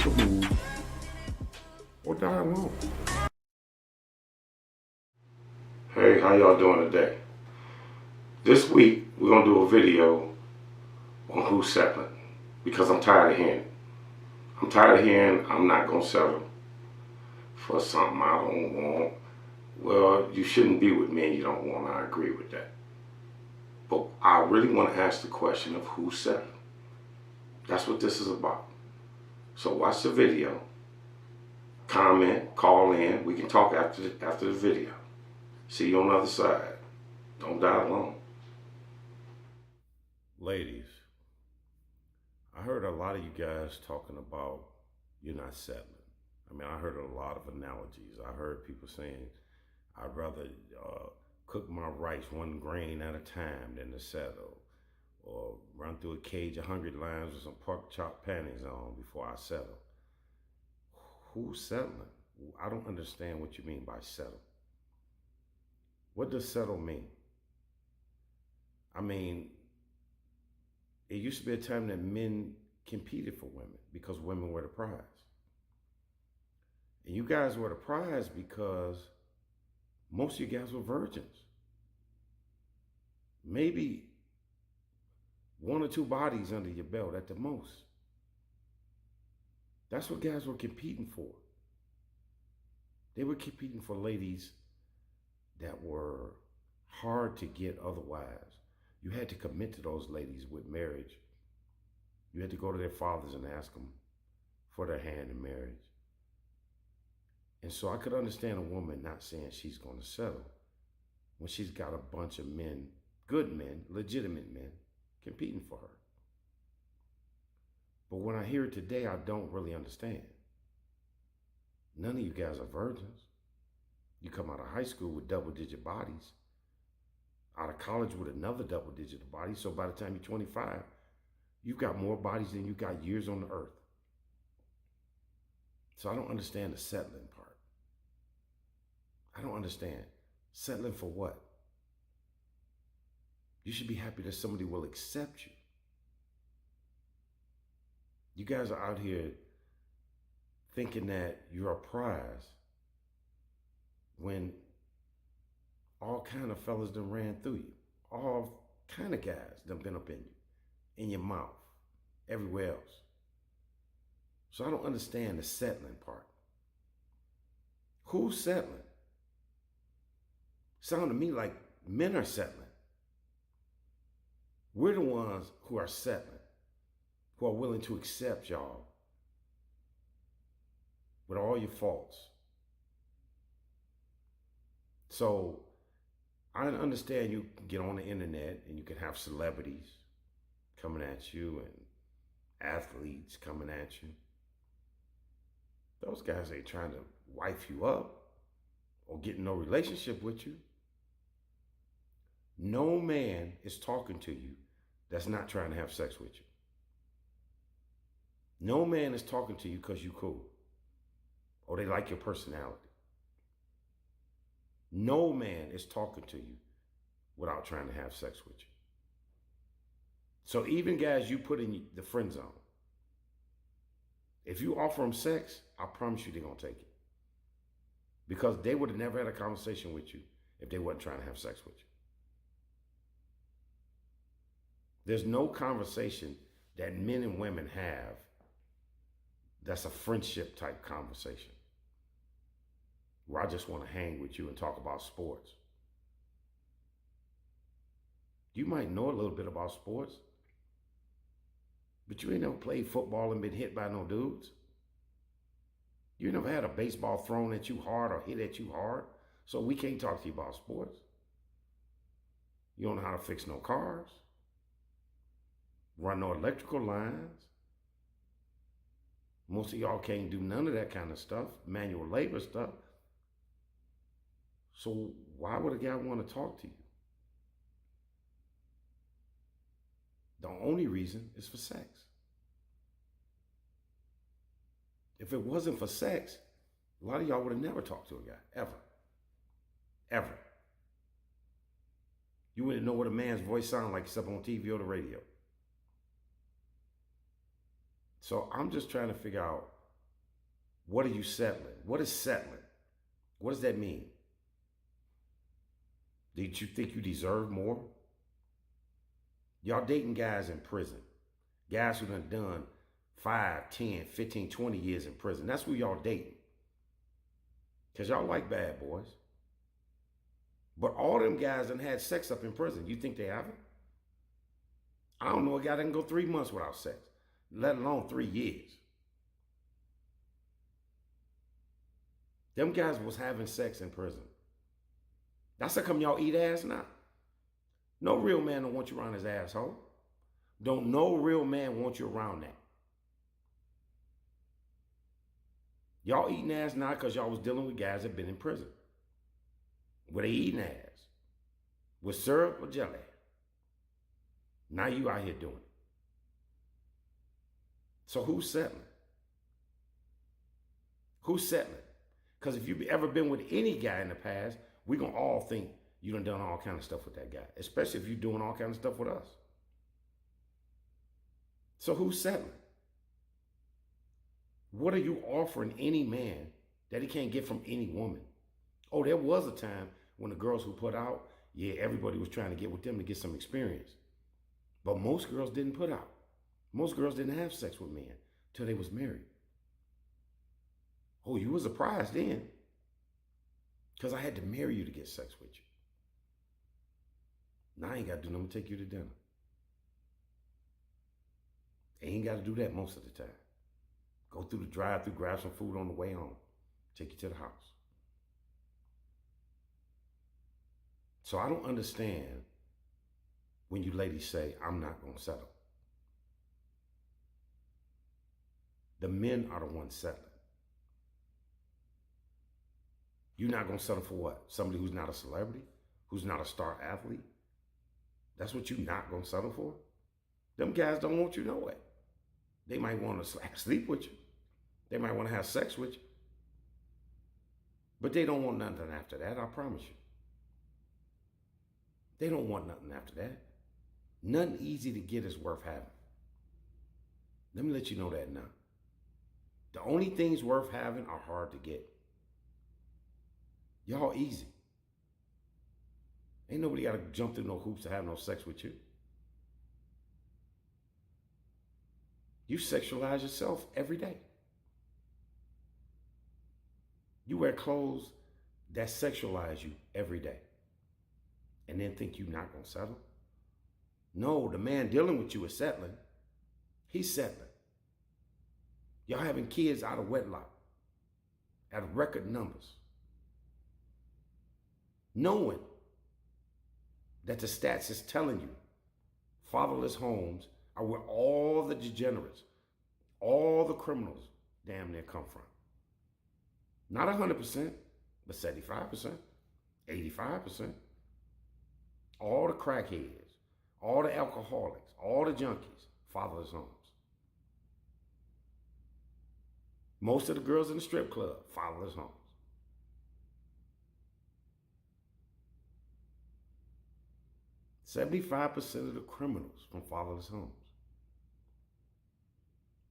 make a move or die alone. Hey, how y'all doing today? This week, we're going to do a video on who's settling because I'm tired of hearing it. I'm tired of hearing I'm not going to settle for something I don't want. Well, you shouldn't be with me and you don't want. I agree with that. But I really want to ask the question of who's settling. That's what this is about. So watch the video, comment, call in. We can talk after the video. See you on the other side. Don't die alone. Ladies, I heard a lot of you guys talking about you're not settling. I mean, I heard a lot of analogies. I heard people saying, I'd rather cook my rice 1 grain at a time than to settle, or run through a cage of 100 lions with some pork chop panties on before I settle. Who's settling? I don't understand what you mean by settle. What does settle mean? I mean, it used to be a time that men competed for women because women were the prize. And you guys were the prize because most of you guys were virgins. Maybe 1 or 2 bodies under your belt at the most. That's what guys were competing for. They were competing for ladies that were hard to get otherwise. You had to commit to those ladies with marriage. You had to go to their fathers and ask them for their hand in marriage. And so I could understand a woman not saying she's going to settle when she's got a bunch of men, good men, legitimate men, competing for her. But when I hear it today, I don't really understand. None of you guys are virgins. You come out of high school with double-digit bodies, out of college with another double-digit body, so by the time you're 25, you've got more bodies than you got years on the earth. So I don't understand the settling part. I don't understand. Settling for what? You should be happy that somebody will accept you. You guys are out here thinking that you're a prize when all kind of fellas done ran through you. All kind of guys done been up in your mouth, everywhere else. So I don't understand the settling part. Who's settling? Sound to me like men are settling. We're the ones who are settling, who are willing to accept y'all with all your faults. So I understand you can get on the internet and you can have celebrities coming at you and athletes coming at you. Those guys ain't trying to wife you up or get in no relationship with you. No man is talking to you that's not trying to have sex with you. No man is talking to you because you cool or they like your personality. No man is talking to you without trying to have sex with you. So even guys you put in the friend zone, if you offer them sex, I promise you they're going to take it. Because they would have never had a conversation with you if they wasn't trying to have sex with you. There's no conversation that men and women have that's a friendship type conversation where I just want to hang with you and talk about sports. You might know a little bit about sports, but you ain't never played football and been hit by no dudes. You never had a baseball thrown at you hard or hit at you hard, so we can't talk to you about sports. You don't know how to fix no cars, run no electrical lines. Most of y'all can't do none of that kind of stuff, manual labor stuff. So why would a guy want to talk to you? The only reason is for sex. If it wasn't for sex, a lot of y'all would have never talked to a guy, ever. Ever. You wouldn't know what a man's voice sounds like except on TV or the radio. So I'm just trying to figure out What are you settling? What is settling? What does that mean? Did you think you deserve more? Y'all dating guys in prison. Guys who done 5, 10, 15, 20 years in prison. That's who y'all dating. Because y'all like bad boys. But all them guys done had sex up in prison. You think they haven't? I don't know a guy that can go 3 months without sex, let alone 3 years. Them guys was having sex in prison. That's how come y'all eat ass now. No real man don't want you around his asshole. Don't no real man want you around that. Y'all eating ass now because y'all was dealing with guys that been in prison. Where they eating ass. With syrup or jelly. Now you out here doing it. So who's settling? Who's settling? Because if you've ever been with any guy in the past, we're going to all think you done all kind of stuff with that guy. Especially if you're doing all kind of stuff with us. So who's settling? What are you offering any man that he can't get from any woman? Oh, there was a time when the girls who put out, yeah, everybody was trying to get with them to get some experience. But most girls didn't put out. Most girls didn't have sex with men till they was married. Oh, you was surprised then. Because I had to marry you to get sex with you. Now I ain't got to do nothing to take you to dinner. I ain't got to do that most of the time. Go through the drive-thru, grab some food on the way home. Take you to the house. So I don't understand when you ladies say, I'm not going to settle. The men are the ones settling. You're not going to settle for what? Somebody who's not a celebrity? Who's not a star athlete? That's what you're not going to settle for? Them guys don't want you no way. They might want to sleep with you. They might want to have sex with you. But they don't want nothing after that, I promise you. They don't want nothing after that. Nothing easy to get is worth having. Let me let you know that now. The only things worth having are hard to get. Y'all easy. Ain't nobody got to jump through no hoops to have no sex with you. You sexualize yourself every day. You wear clothes that sexualize you every day. And then think you're not going to settle? No, the man dealing with you is settling. He's settling. Y'all having kids out of wedlock at record numbers. Knowing that the stats is telling you fatherless homes are where all the degenerates, all the criminals damn near come from. Not 100%, but 75%, 85%. All the crackheads, all the alcoholics, all the junkies, fatherless homes. Most of the girls in the strip club, fatherless homes. %75% of the criminals from fatherless homes.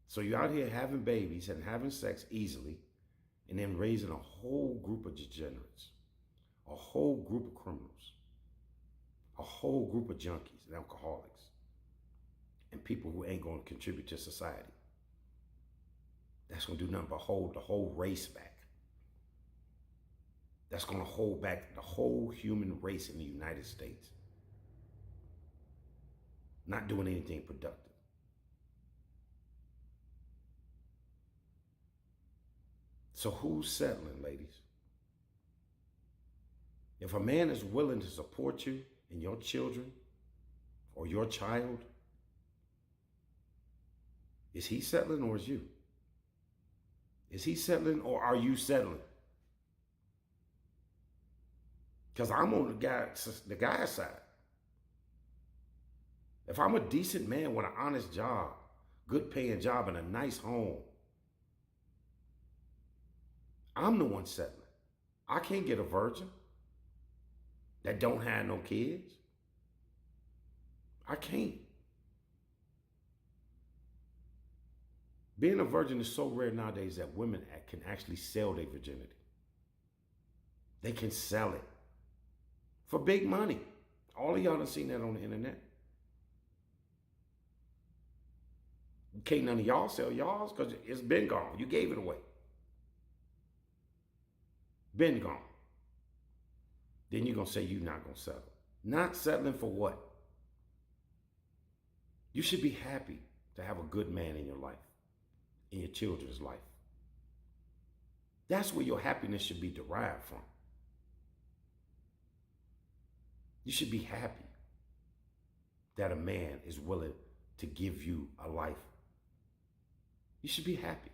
So you're out here having babies and having sex easily and then raising a whole group of degenerates, a whole group of criminals, a whole group of junkies and alcoholics, and people who ain't going to contribute to society. That's going to do nothing but hold the whole race back. That's going to hold back the whole human race in the United States. Not doing anything productive. So who's settling, ladies? If a man is willing to support you and your children or your child, is he settling or is you? Is he settling or are you settling? Because I'm on the guy's side. If I'm a decent man with an honest job, good paying job, and a nice home, I'm the one settling. I can't get a virgin that don't have no kids. I can't. Being a virgin is so rare nowadays that women can actually sell their virginity. They can sell it for big money. All of y'all done seen that on the internet. Can't none of y'all sell y'all's because it's been gone. You gave it away. Been gone. Then you're going to say you're not going to settle. Not settling for what? You should be happy to have a good man in your life, in your children's life. That's where your happiness should be derived from. You should be happy that a man is willing to give you a life. You should be happy.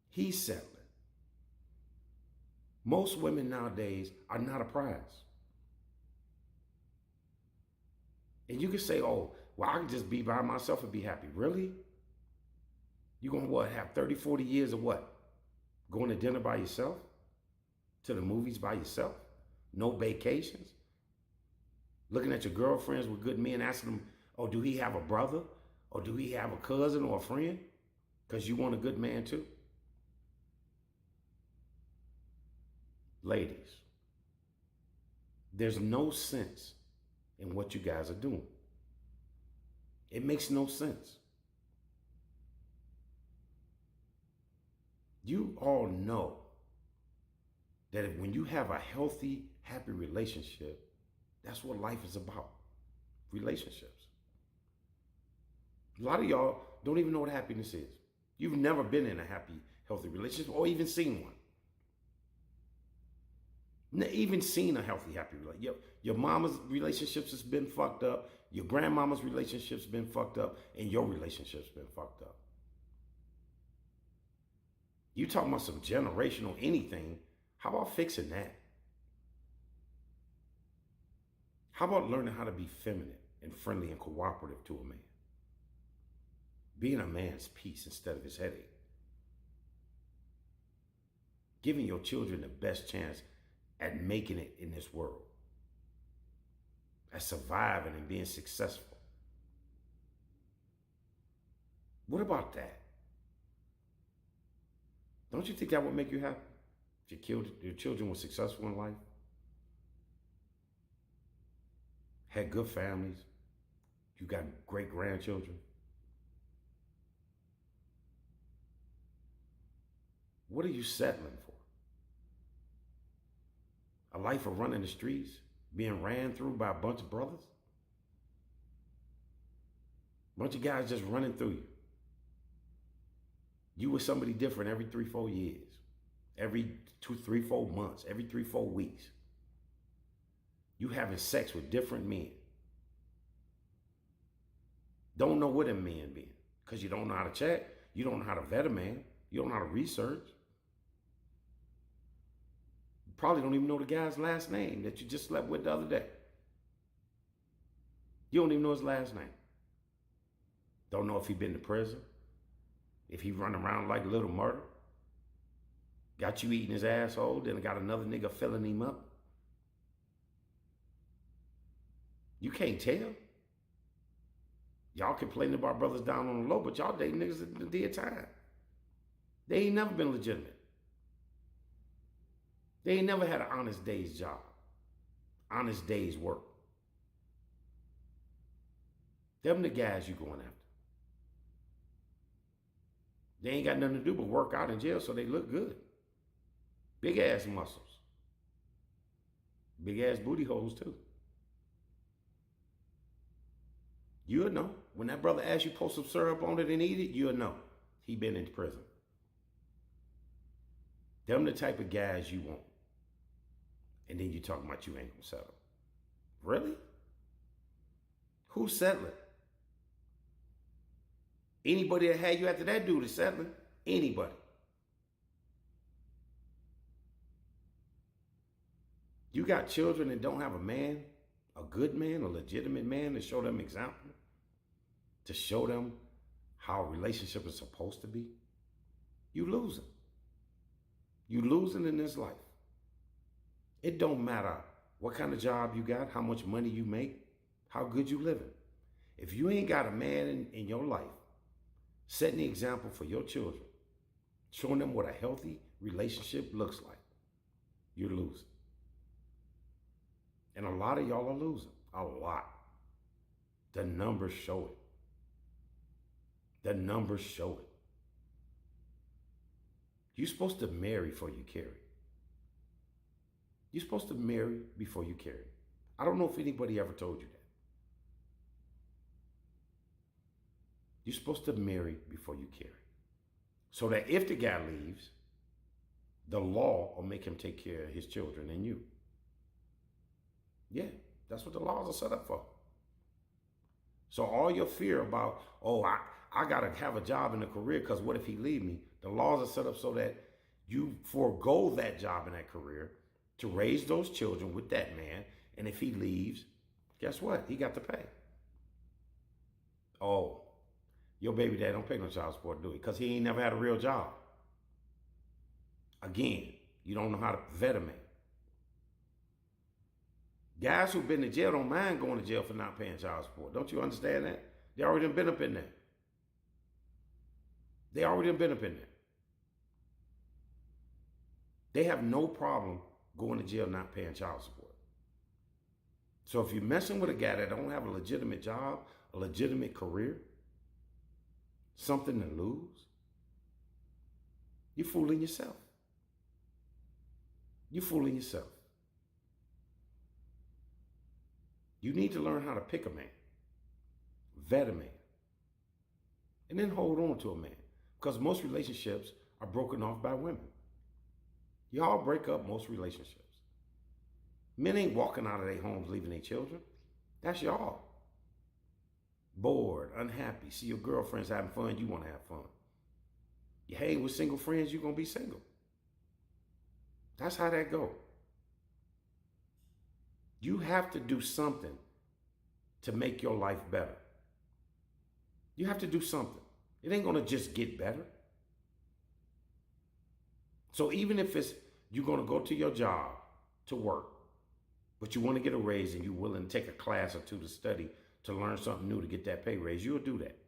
He's settling. Most women nowadays are not a prize. And you can say, oh, well, I can just be by myself and be happy. Really? You're going to what, have 30, 40 years of what? Going to dinner by yourself? To the movies by yourself? No vacations? Looking at your girlfriends with good men, asking them, oh, do he have a brother? Or do he have a cousin or a friend? Because you want a good man too? Ladies, there's no sense in what you guys are doing. It makes no sense. You all know that when you have a healthy, happy relationship, that's what life is about. Relationships. A lot of y'all don't even know what happiness is. You've never been in a happy, healthy relationship or even seen one. Even seen a healthy, happy relationship. Your mama's relationships has been fucked up. Your grandmama's relationships been fucked up. And your relationship's been fucked up. You talking about some generational anything. How about fixing that? How about learning how to be feminine and friendly and cooperative to a man? Being a man's peace instead of his headache. Giving your children the best chance at making it in this world. At surviving and being successful. What about that? Don't you think that would make you happy? If your children were successful in life? Had good families? You got great grandchildren? What are you settling for? A life of running the streets, being ran through by a bunch of brothers? A bunch of guys just running through you. You were somebody different every 3-4 years, every 2-3-4 months, every 3-4 weeks. You having sex with different men. Don't know what them men been, because you don't know how to check. You don't know how to vet a man. You don't know how to research. You probably don't even know the guy's last name that you just slept with the other day. You don't even know his last name. Don't know if he been to prison. If he run around like Little Murder. Got you eating his asshole, then got another nigga filling him up. You can't tell. Y'all complaining about brothers down on the low, but y'all dating niggas that did time. They ain't never been legitimate. They ain't never had an honest day's job. Honest day's work. Them the guys you going after. They ain't got nothing to do but work out in jail so they look good. Big ass muscles. Big ass booty holes too. You'll know. When that brother asks you to pour some syrup on it and eat it, you'll know. He been in prison. Them the type of guys you want. And then you talking about you ain't gonna settle. Really? Who's settling? Anybody that had you after that dude is settling. Anybody. You got children that don't have a man, a good man, a legitimate man to show them example, to show them how a relationship is supposed to be. You losing. You losing in this life. It don't matter what kind of job you got, how much money you make, how good you living. If you ain't got a man in your life setting the example for your children, showing them what a healthy relationship looks like, you're losing. And a lot of y'all are losing. A lot. The numbers show it. The numbers show it. You're supposed to marry before you carry. You're supposed to marry before you carry. I don't know if anybody ever told you that. You're supposed to marry before you carry. So that if the guy leaves, the law will make him take care of his children and you. Yeah, that's what the laws are set up for. So all your fear about, oh, I got to have a job and a career because what if he leave me? The laws are set up so that you forego that job and that career to raise those children with that man. And if he leaves, guess what? He got to pay. Oh, your baby dad don't pay no child support, do he? Because he ain't never had a real job. Again, you don't know how to vet a man. Guys who've been to jail don't mind going to jail for not paying child support. Don't you understand that? They already been up in there. They already been up in there. They have no problem going to jail not paying child support. So if you're messing with a guy that don't have a legitimate job, a legitimate career, something to lose, you're fooling yourself. You're fooling yourself. You need to learn how to pick a man, vet a man, and then hold on to a man. Because most relationships are broken off by women. Y'all break up most relationships. Men ain't walking out of their homes leaving their children. That's y'all. Bored, unhappy, see your girlfriends having fun, you want to have fun. You hang with single friends, you're going to be single. That's how that go. You have to do something to make your life better. You have to do something. It ain't going to just get better. So even if it's you're going to go to your job to work, but you want to get a raise and you're willing to take a class or two to study to learn something new to get that pay raise, you'll do that.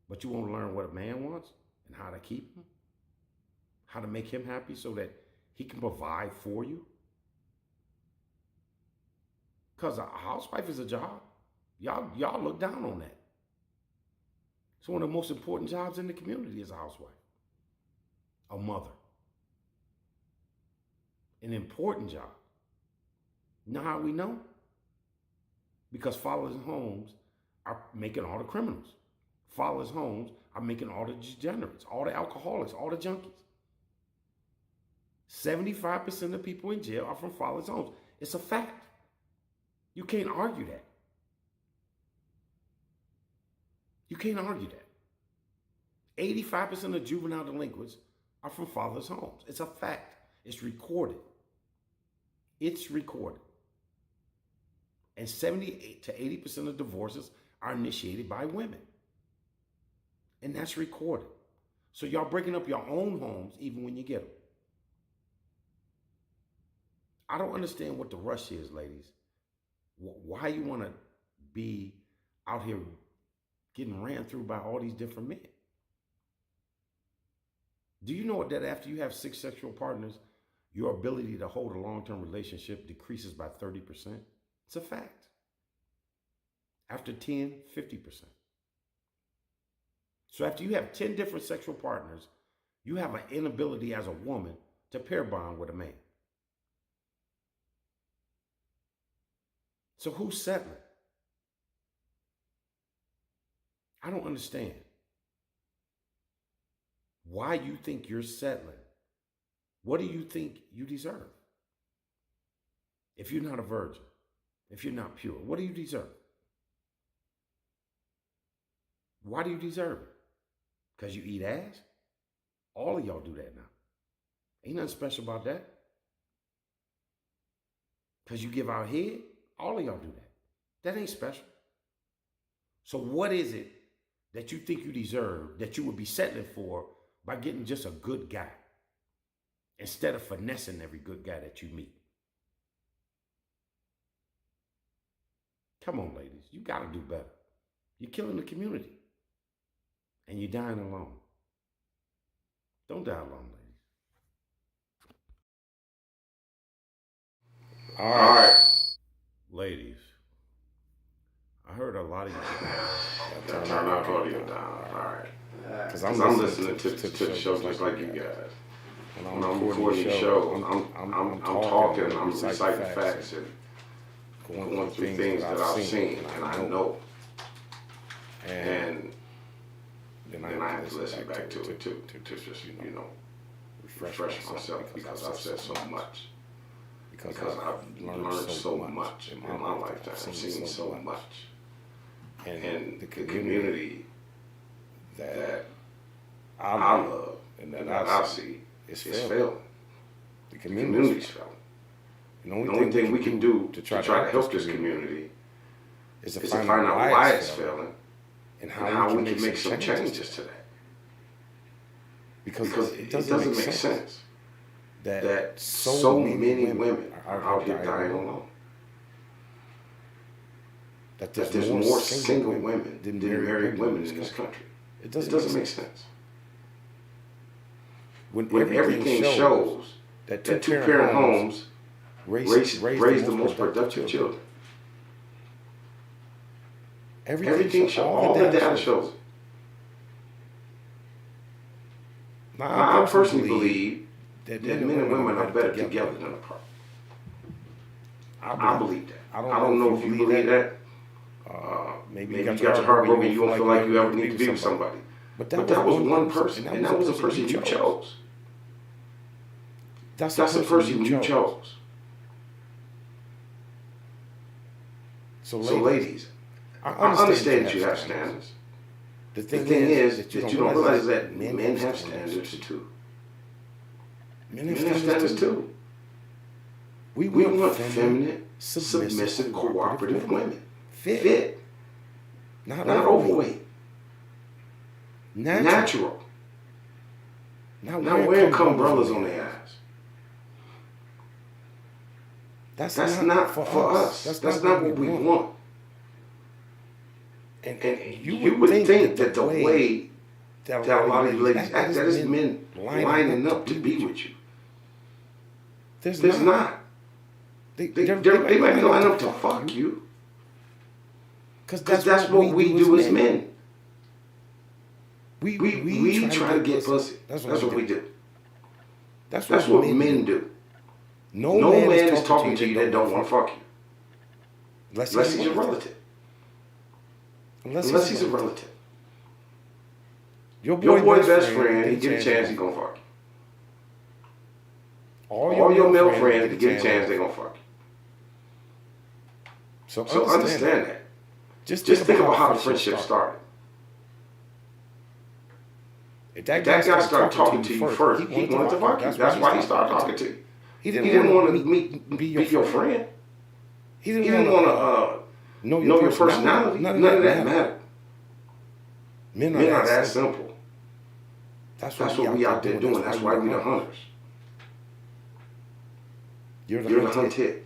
But you won't learn what a man wants and how to keep him, how to make him happy so that he can provide for you. Because a housewife is a job. Y'all look down on that. It's one of the most important jobs in the community is a housewife. A mother. An important job. You know how we know? Because fathers' homes are making all the criminals. Fathers' homes are making all the degenerates, all the alcoholics, all the junkies. 75% of people in jail are from fathers' homes. It's a fact. You can't argue that. You can't argue that. 85% of juvenile delinquents are from fathers' homes. It's a fact. It's recorded. It's recorded. And 70 to 80% of divorces are initiated by women. And that's recorded. So y'all breaking up your own homes even when you get them. I don't understand what the rush is, ladies. Why you want to be out here getting ran through by all these different men? Do you know that after you have 6 sexual partners, your ability to hold a long-term relationship decreases by 30%? It's a fact. After 10, 50%. So after you have 10 different sexual partners, you have an inability as a woman to pair bond with a man. So who's settling? I don't understand why you think you're settling. What do you think you deserve? If you're not a virgin, if you're not pure, what do you deserve? Why do you deserve it? Because you eat ass? All of y'all do that now. Ain't nothing special about that. Because you give out head? All of y'all do that. That ain't special. So what is it that you think you deserve that you would be settling for by getting just a good guy instead of finessing every good guy that you meet? Come on, ladies. You got to do better. You're killing the community. and you're dying alone. Don't die alone, ladies. All right. Ladies, I heard a lot of you. Gotta turn our audio down. All right. Because I'm listening to the show just like you guys. When I'm recording the show, I'm talking, I'm reciting facts and going through things that I've seen and I know. And then I have to listen back to it too, to just, refresh myself because I've said so much. Because I've learned so much in my lifetime. I've seen so much. And the community that I love and that I see is failing. The community's failing. The only thing we can do to try to help this community is to find out why it's failing and how we can make some changes to that. Because it doesn't make sense that so many women are out here dying alone. That there's more single women than married women in this country. It doesn't make sense. When everything shows that two-parent homes raise the most productive children. Everything shows, all the data shows it. Now, I personally believe that men and women are better together than apart. I believe that. I don't know if you believe that. Maybe you got your heart broken, you don't feel like you ever need to be with somebody. But that was one person, and that was the person you chose. That's the person you chose. So ladies, I understand that you have standards. The thing is that you don't realize that men have standards too. Men have standards too. We want feminine, submissive, cooperative women. Fit. Not overweight. Natural. Not wearing umbrellas on their eyes. That's not for us. That's not what we want. And you would think that the way that a lot of you ladies act, that is men lining up to be with you. There's not. They might be lining up to fuck you. Because that's what we do as men. We try to get pussy. That's what we do. That's what men do. No man is talking to you that don't want to fuck you. Unless he's a relative. Unless he's a relative. Your boy's best friend, he get a chance, he gonna fuck you. All your male friends, he get a chance, they gonna fuck you. So understand that. Just think about how the friendship started. If that guy started talking to you first, he wanted to fuck you. That's why he started talking to you. He didn't want to be your friend. He didn't want to know your personality. None of that mattered. Men are that simple. That's what we out there doing. That's why we the hunters. You're the hunted.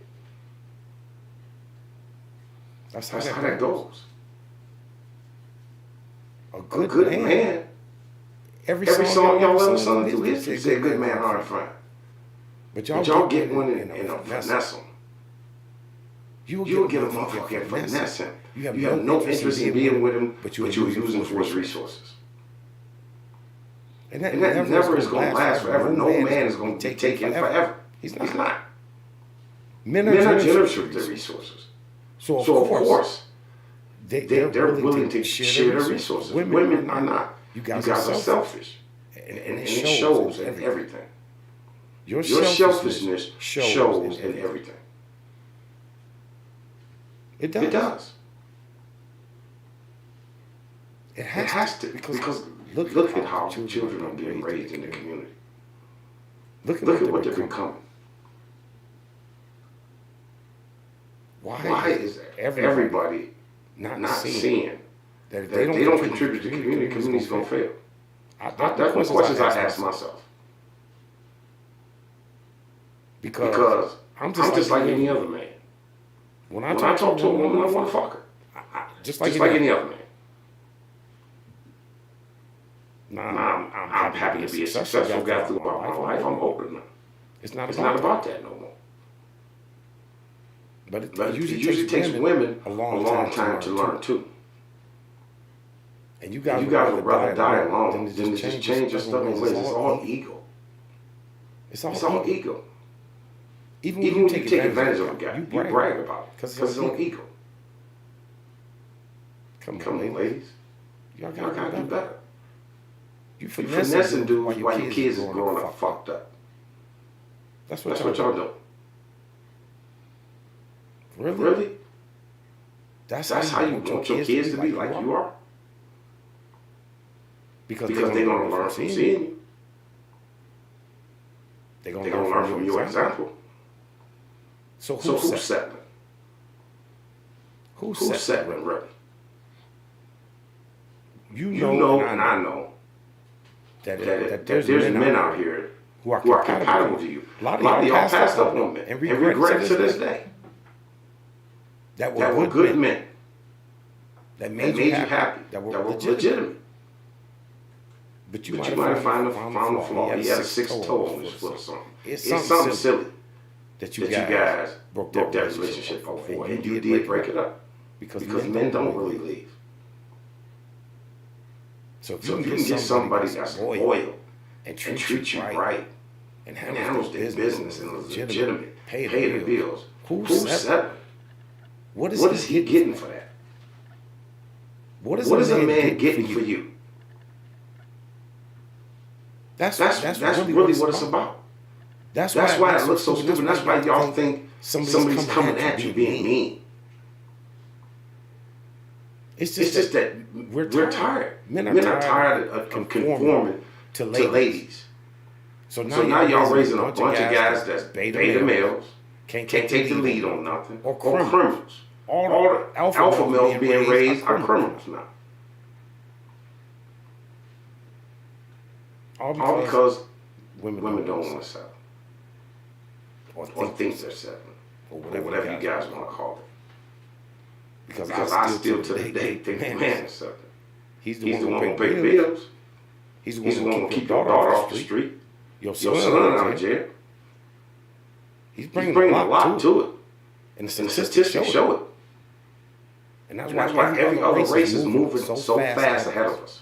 That's how that goes. A good man. Every song y'all ever sung through history say good man, hard to find. But y'all get one in a finesse him. You will get a motherfucker and finesse him. You have no interest in being with him, but you will use him for his resources. And that never is going to last forever. No man is going to be taken forever. He's not. Men are generous with their resources. So of course, they're willing to share their resources. Women are not. You guys are selfish. And it shows in everything. Your selfishness shows in everything. It does. It has to. Because look at how children are being raised in the community. Look at what they're becoming. Why is everybody not seeing that if they don't contribute to the community's going to fail? That's one questions I ask myself. Because I'm just like any other man. When I talk to a woman, I want to fuck her. Just like any other man. Now I'm happy to be a successful guy throughout my life. I'm open now. It's not about that no more. But it usually takes women a long time to learn too. And you guys would rather die alone than to just change your stubborn ways. It's all ego. It's all ego. Even when you take advantage of a guy, you brag about it because it's all ego. Come on, ladies. Y'all gotta do better. You finessing dudes while your kids is growing up fucked up. That's what y'all do. Really? That's how you want your kids to be like you are? Because they're going to learn from seeing you. They're going to learn from your example. So who's settling? Who's settling, really? You know and I know that there's men out here who are compatible to you. A lot of y'all passed up on men and regret it to this day. That were good men. That made you happy. That were legitimate. But you might have found a flaw. He had a sixth toe on his foot or something. It's something silly that you guys broke that relationship over. And you did break it up. Because men don't really leave. So if you can get somebody that's loyal and treat you right and handles their business and is legitimate, pay the bills, who's settling? What is he getting for that? What is a man getting for you? That's really what it's about. That's why it looks so stupid. That's why y'all think somebody's coming at you being mean. It's just that we're tired. Men are tired of conforming to ladies. So now y'all raising a bunch of guys that's beta males, can't take the lead on nothing, or criminals. All the alpha males being raised are criminals now. All because women don't want to settle. Or think they're settling. Or whatever you guys want to call it. Because I still to this day think the man is settling. He's the one who pay bills. He's the one who keep your daughter off the street. Your son out of jail. He's bringing a lot to it. And the statistics show it. And that's why every other race is moving so fast ahead of us.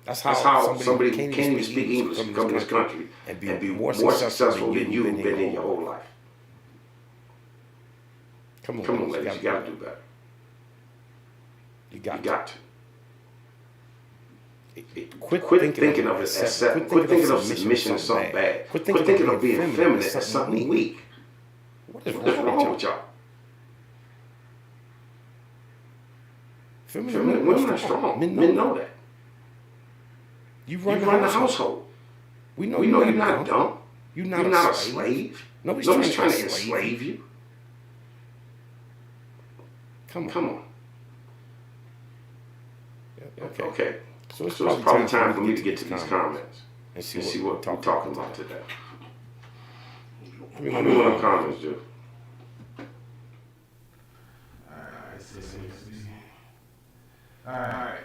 That's how somebody who can't even speak English can come to this country and be more successful than you've been in your whole life. Come on, ladies, you gotta do better. You got to. Quit thinking of it as settling. Quit thinking of submission as something bad. Quit thinking of being feminine as something weak. What is wrong with y'all? Feminine women are strong. Men know that. You run the household. We know you're not dumb. You're not a slave. Nobody's trying to enslave you. Come on. Okay. So it's probably time for me to get to these comments and see what we're talking about today. Let me know what the comments do. Alright.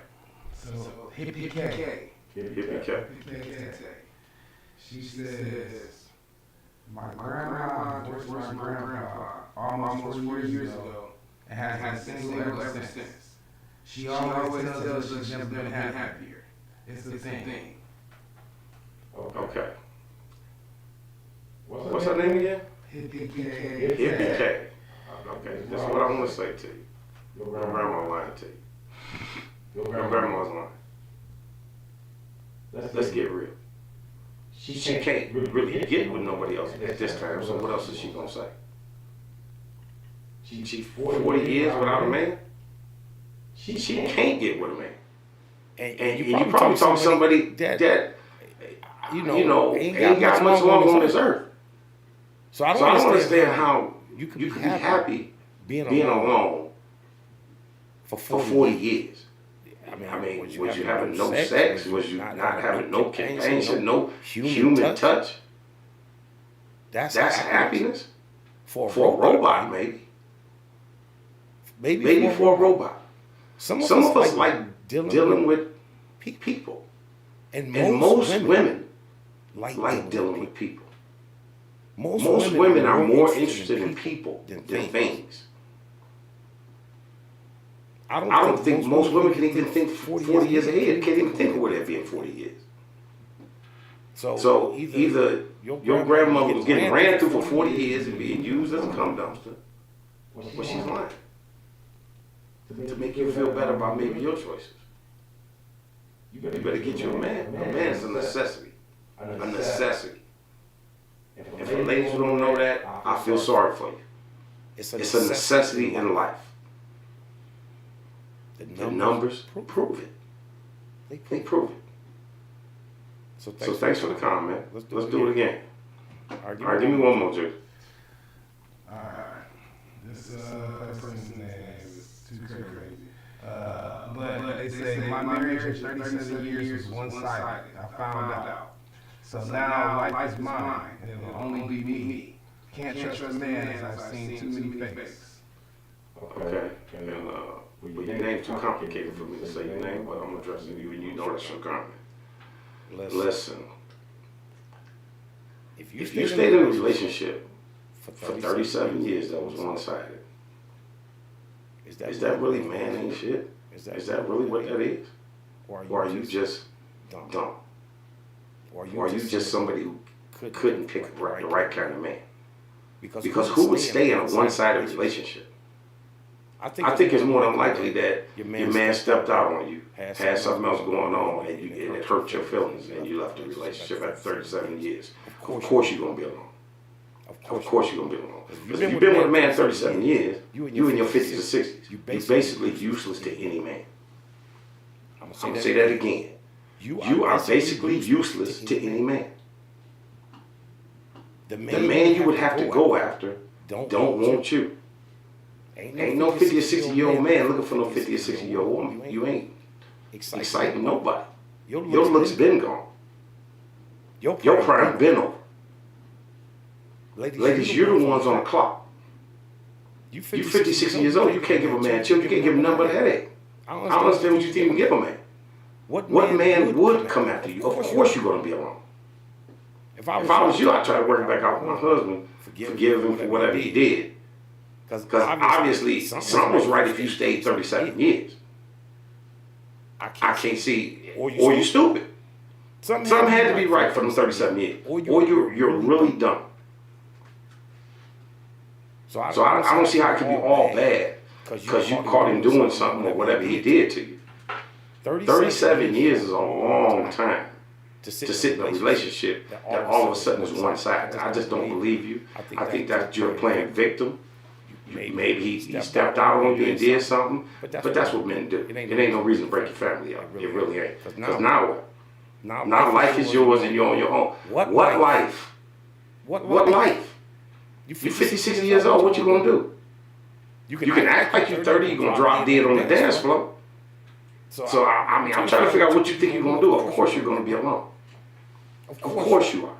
So, Hippie K. She says, my grandma divorced my grandpa almost 40 years ago and has been single ever since. She always tells us she's never been happier. It's the thing. Okay. What's her name again? Hippie K. Hippie K. Okay, that's what I want to say to you. Your grandma lying to you. Your grandma's lying. Let's get real. She can't really get with nobody else at this time, so what else is she going to say? She's 40 years without a man? She can't get with a man. And you probably talk to somebody that ain't got much longer on this earth. So I don't understand how you can be happy being alone for 40 years. I mean, was you having no sex? Was you not having no companionship, no human touch? That's happiness? For a robot, maybe. Maybe for a robot. Some of us like dealing with people. And most women like dealing with people. Most women are more interested in people than things. I don't think most women can even think 40 years ahead. Can't even think of where they'll be in 40 years. So either your grandmother was getting ran through for 40 years and being used as a cum dumpster, or she's lying to make you feel better about maybe your choices. You better get you a man. A man is a necessity. A necessity. And for ladies who don't know that, I feel sorry for you. It's a necessity in life. The numbers prove it. They prove it. So thanks for the comment. Let's do it again. All right, give me one more, Jay. Alright. This person's name is too crazy. But they say my marriage of 37 years was one-sided. I found out. So now life is mine, and it will only be me. Can't trust a man as I've seen too many fakes. Okay. And well, your name's too complicated for me to say your name, but I'm addressing you, and you know that's your comment. Listen. If you stayed in a relationship for 37 years that was one-sided, is that really man ain't shit? Is that really what that is? Or are you just dumb? Or are you just somebody who couldn't pick the right kind of man? Because who would stay in a one-sided relationship? I think it's more than likely that your man stepped out on you, had something else going on, and it hurt your feelings, and you left the relationship after 37 years. Of course you're going to be alone. Of course you're going to be alone. Because if you've been with a man 37 years, you in your 50s or 60s, you're basically useless to any man. I'm going to say that again. You are basically useless to any man. The man you would have to go after don't want you. Ain't no 50 or 60-year-old man looking for no 50 or 60-year-old woman. You ain't exciting nobody. Your looks been gone. Your prime been over. Ladies, you're the ones on the clock. You 50, 60 years old, you can't give a man children, you can't give him nothing but a headache. I don't understand what you think you give a man. What man would come after you? Of course you're going to be alone. If I was you, I'd try to work back out with my husband, forgive him for whatever he did. Because obviously, something was right if you stayed 37 years. I can't see, or you stupid. Something had to be right for them 37 years. Or you're really dumb. So I don't see how it could be all bad because you caught him doing something or whatever he did to you. 37 years is a long time to sit in a relationship that all of a sudden is one-sided. I just don't believe you. I think that you're playing victim. Maybe he stepped out on you and did something, but that's what men do. It ain't no reason to break your family up. It really ain't. Because now what? Now life is yours and you're on your own. What life? What life? You're 50, 60 years old, what you gonna do? You can act like you're 30, you're gonna drop dead on the dance floor. So I mean, I'm trying to figure out what you think you're gonna do. Of course you're gonna be alone. Of course you are.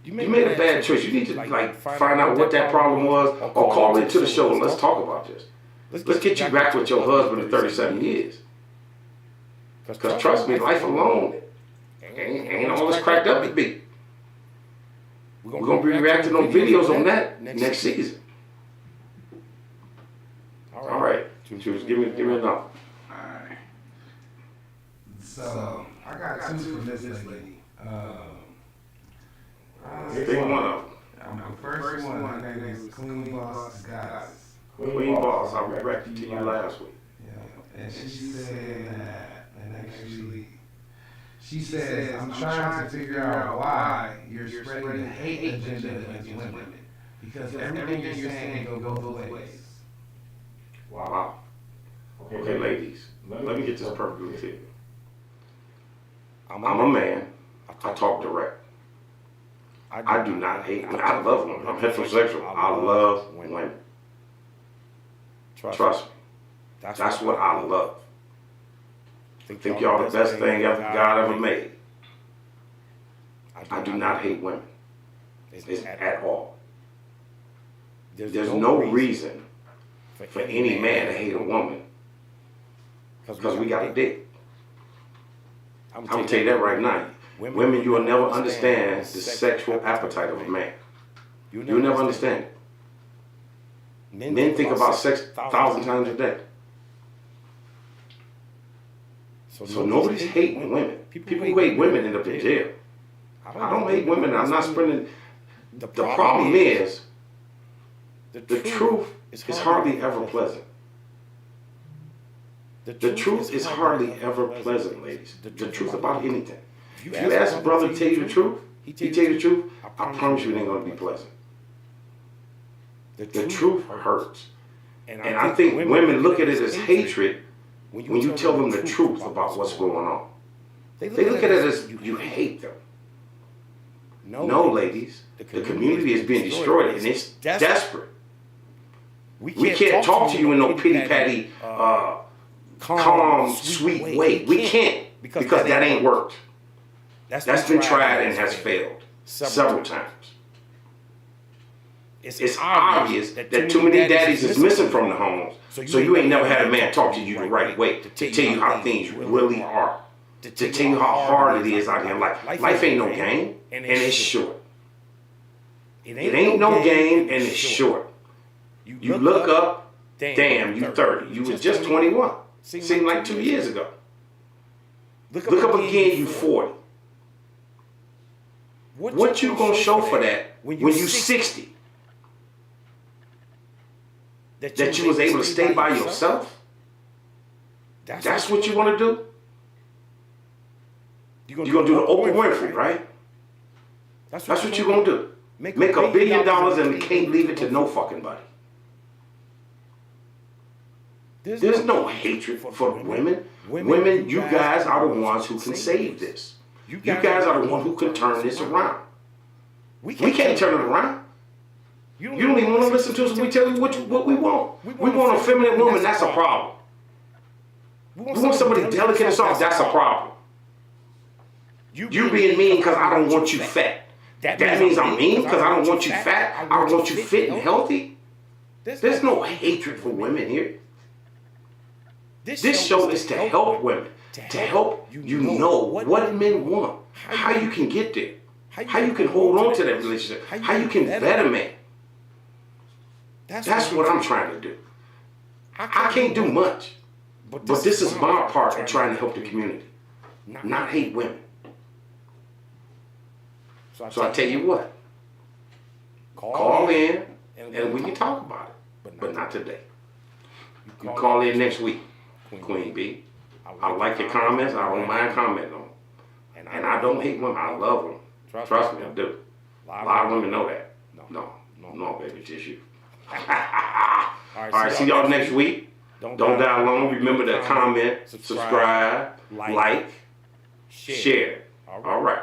You made a bad choice. You need to find out what that problem was or call into the show and let's talk about this. Let's get you back with your husband in 37 years. Because trust me, life alone ain't all as cracked up it be. We're going to be reacting on videos on that next season. All right. Choose. Give me another. Alright. So, I got two from this lady. Pick one up. The first one, her name is Queen Boss Goddess. Queen Boss, I reacted to you last week. Yeah, and she said that, and actually, she says, I'm trying to figure out why you're spreading the hate agenda against women. Because everything you're saying go both ways. Wow. Okay, ladies, let me get this perfectly clear. I'm a man. I talk direct. I do not hate women. I love women. I'm heterosexual. I love women. Trust me. That's what I love. Think y'all the best thing God ever made. I do not hate women. It's at all. There's no reason for any man to hate a woman because we got a dick. I'm gonna tell you that right now. Women, you will never understand the sexual appetite of a man. You'll never understand it. Men think about sex 1,000 times a day. So nobody's hating women. People who hate women end up in jail. I don't hate women. I'm not spreading. The problem is, the truth is hardly ever pleasant. The truth is hardly ever pleasant, ladies. The truth about anything. If you ask a brother to tell you the truth, he tell you the truth, I promise you it ain't going to be pleasant. The truth hurts. And I think women look at it as hatred when you tell them the truth about what's going on. They look at it as you hate them. No, ladies. The community is being destroyed and it's desperate. We can't talk to you in no pity-patty, calm, sweet way. We can't because that ain't worked. That's been tried and has failed several times. It's obvious that too many daddies is missing from the homes, so you ain't never had a man talk to you the right way, to tell you how things really are, to tell you how hard it is out here in life. Life ain't no game, and it's short. It ain't no game, and it's short. You look up, damn, you 30. You was just 21. Seemed like 2 years ago. Look up again, you 40. What you gonna show for that when you 60? That you was able to stay by yourself? That's what you want to do? You're gonna do the Oprah Winfrey, right? That's what you're gonna do. Make $1 billion and can't leave it to no fucking body. There's no hatred for women. Women, you guys are the ones who can save this. You guys are the ones who can turn this around. We can't turn it around. You don't even want to listen to us when we tell you what we want. We want a feminine woman, that's a problem. We want somebody delicate and soft, that's a problem. You being mean because I don't want you fat. That means I'm mean because I don't want you fat? I want you fit and healthy? There's no hatred for women here. This show is to help women, to help you know what men want, how you can get there, how you can hold on to that relationship, how you can vet a man. That's what I'm trying to do. I can't do much, but this is my part in trying to help the community, not hate women. So I tell you what, call in and we can talk about it, but not today. You call in next week, Queen B. I like your comments. I don't mind commenting on them. And I don't hate women. I love them. Trust me, I do. A lot of women know that. No, baby, just you. All right, see y'all next week. Don't die long. Remember to comment, subscribe, like, share. All right.